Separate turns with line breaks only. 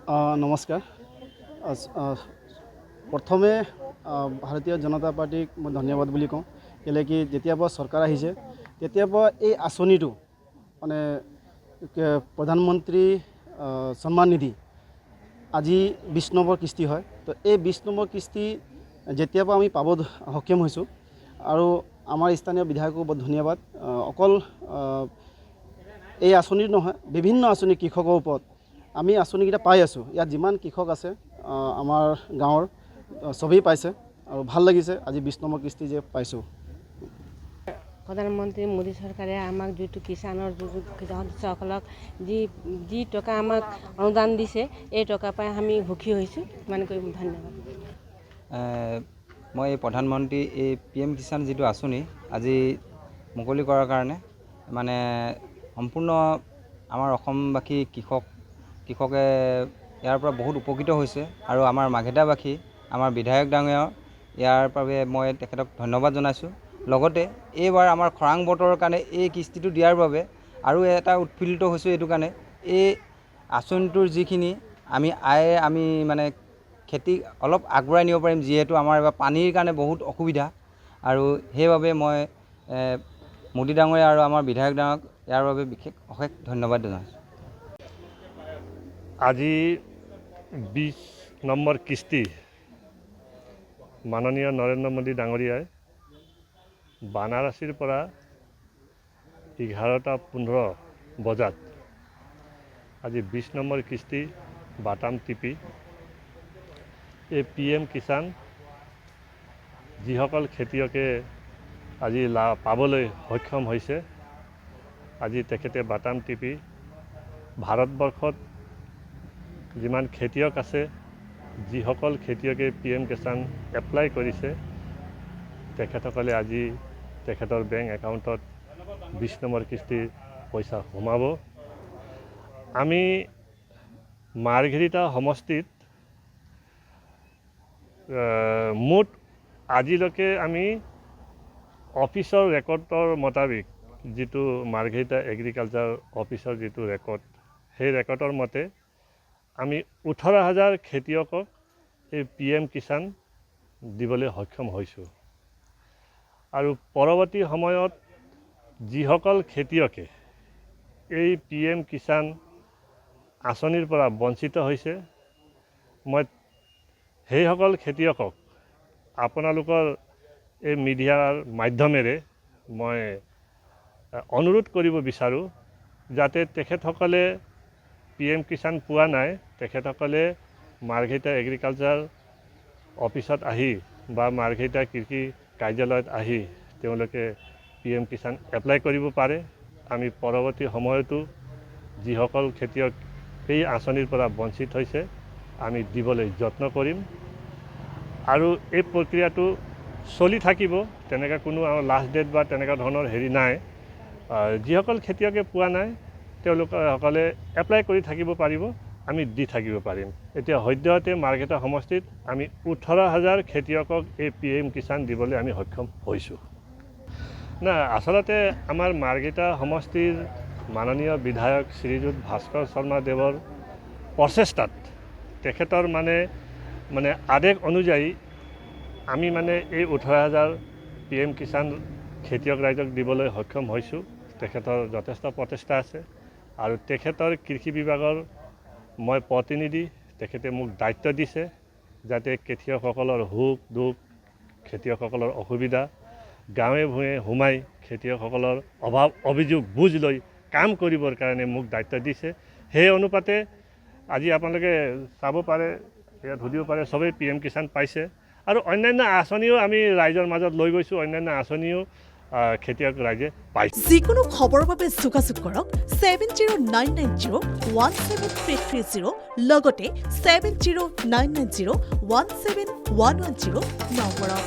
নমস্কাৰ। প্ৰথমে ভাৰতীয় জনতা পাৰ্টিক মই ধন্যবাদ বুলি কওঁ, কেলৈ কি যেতিয়াৰ পৰা চৰকাৰ আহিছে তেতিয়াৰ পৰা এই আঁচনিটো মানে প্ৰধানমন্ত্ৰী সন্মান নিধি আজি 20 নম্বৰ কিস্তি হয়। তো এই 20 নম্বৰ কিস্তি যেতিয়াৰ পৰা আমি পাব সক্ষম হৈছোঁ, আৰু আমাৰ স্থানীয় বিধায়কক বহুত ধন্যবাদ। অকল এই আঁচনিৰ নহয়, বিভিন্ন আঁচনি কৃষকৰ ওপৰত আমি আঁচনিকেইটা পাই আছোঁ। ইয়াত যিমান কৃষক আছে আমাৰ গাঁৱৰ সবেই পাইছে, আৰু ভাল লাগিছে আজি 20 নম্বৰ কিস্তি যে পাইছোঁ।
প্ৰধানমন্ত্ৰী মোদী চৰকাৰে আমাক যিটো কিষাণৰ সদস্যসকলক যি টকা আমাক অনুদান দিছে, এই টকা পাই আমি সুখী হৈছোঁ। ইমানকৈ ধন্যবাদ।
মই এই প্ৰধানমন্ত্ৰী এই PM কিষাণ যিটো আঁচনি আজি মুকলি কৰাৰ কাৰণে মানে সম্পূৰ্ণ আমাৰ অসমবাসী কৃষকে ইয়াৰ পৰা বহুত উপকৃত হৈছে, আৰু আমাৰ মাঘেটাবাসী আমাৰ বিধায়ক ডাঙৰীয়া ইয়াৰ বাবে মই তেখেতক ধন্যবাদ জনাইছোঁ। লগতে এইবাৰ আমাৰ খৰাং বতৰৰ কাৰণে এই কিস্তিটো দিয়াৰ বাবে আৰু এটা উৎফুল্লিত হৈছোঁ। এইটো কাৰণে এই আঁচনিটোৰ যিখিনি আমি মানে খেতি অলপ আগুৱাই নিব পাৰিম, যিহেতু আমাৰ এইবাৰ পানীৰ কাৰণে বহুত অসুবিধা, আৰু সেইবাবে মই মোদী ডাঙৰীয়া আৰু আমাৰ বিধায়ক ডাঙৰীয়াক ইয়াৰ বাবে অশেষ ধন্যবাদ জনাইছোঁ।
আজি 20 নম্বৰ কিস্তি মাননীয় নৰেন্দ্ৰ মোদী ডাঙৰীয়াই বানাৰসীৰ পৰা 11:15 বজাত আজি 20 নম্বৰ কিস্তি বাটাম টিপি এই PM কিষাণ যিসকল খেতিয়কে আজি পাবলৈ সক্ষম হৈছে, আজি তেখেতে বাটাম টিপি ভাৰতবৰ্ষত যিমান খেতিয়ক আছে, যিসকল খেতিয়কে PM কিষাণ এপ্লাই কৰিছে, তেখেতসকলে আজি তেখেতৰ বেংক একাউণ্টত 20 নম্বৰ কিস্তিৰ পইচা সোমাব। আমি মাৰ্ঘেৰিটা সমষ্টিত মুঠ আজিলৈকে আমি অফিচৰ ৰেকৰ্ডৰ মতাবিক, যিটো মাৰ্ঘেৰিটা এগ্ৰিকালচাৰ অফিচৰ যিটো ৰেকৰ্ড, সেই ৰেকৰ্ডৰ মতে আমি 18,000 খেতিয়কক এই PM কিষাণ দিবলৈ সক্ষম হৈছোঁ। আৰু পৰৱৰ্তী সময়ত যিসকল খেতিয়কে এই PM কিষাণ আঁচনিৰ পৰা বঞ্চিত হৈছে, মই সেইসকল খেতিয়কক আপোনালোকৰ এই মিডিয়াৰ মাধ্যমেৰে মই অনুৰোধ কৰিব বিচাৰোঁ, যাতে তেখেতসকলে PM কিষাণ পোৱা নাই, তেখেতসকলে মাৰ্ঘেৰিটা এগ্ৰিকালচাৰ অফিচত আহি বা মাৰ্ঘেৰিটা কৃষি কাৰ্যালয়ত আহি তেওঁলোকে PM কিষাণ এপ্লাই কৰিব পাৰে। আমি পৰৱৰ্তী সময়তো যিসকল খেতিয়ক এই আঁচনিৰ পৰা বঞ্চিত হৈছে, আমি দিবলৈ যত্ন কৰিম, আৰু এই প্ৰক্ৰিয়াটো চলি থাকিব। তেনেকৈ কোনো লাষ্ট ডেট বা তেনেকুৱা ধৰণৰ হেৰি নাই। যিসকল খেতিয়কে পোৱা নাই তেওঁলোকসকলে এপ্লাই কৰি থাকিব পাৰিব, আমি দি থাকিব পাৰিম। এতিয়া সদ্যহতে মাৰ্ঘেৰিটা সমষ্টিত আমি 18,000 খেতিয়কক এই PM কিষাণ দিবলৈ আমি সক্ষম হৈছোঁ। আচলতে আমাৰ মাৰ্ঘেৰিটা সমষ্টিৰ মাননীয় বিধায়ক শ্ৰীযুত ভাস্কৰ শৰ্মা দেৱৰ প্ৰচেষ্টাত, তেখেতৰ মানে আদেশ অনুযায়ী আমি এই 18,000 PM কিষাণ খেতিয়ক ৰাইজক দিবলৈ সক্ষম হৈছোঁ। তেখেতৰ যথেষ্ট প্ৰচেষ্টা আছে, আৰু তেখেতৰ কৃষি বিভাগৰ মই প্ৰতিনিধি, তেখেতে মোক দায়িত্ব দিছে যাতে খেতিয়কসকলৰ সুখ দুখ, খেতিয়কসকলৰ অসুবিধা গাঁৱে ভূঞে সোমাই খেতিয়কসকলৰ অভাৱ অভিযোগ বুজ লৈ কাম কৰিবৰ কাৰণে মোক দায়িত্ব দিছে। সেই অনুপাতে আজি আপোনালোকে চাব পাৰে, ইয়াত সুধিব পাৰে, সবেই PM কিষাণ পাইছে, আৰু অন্যান্য আঁচনিও আমি ৰাইজৰ মাজত লৈ গৈছোঁ, অন্যান্য আঁচনিও খেতিয়ক ৰাইজে পাইছে।
যিকোনো খবৰৰ বাবে যোগাযোগ কৰক 7099017330 লগতে 7099017110 নম্বৰত।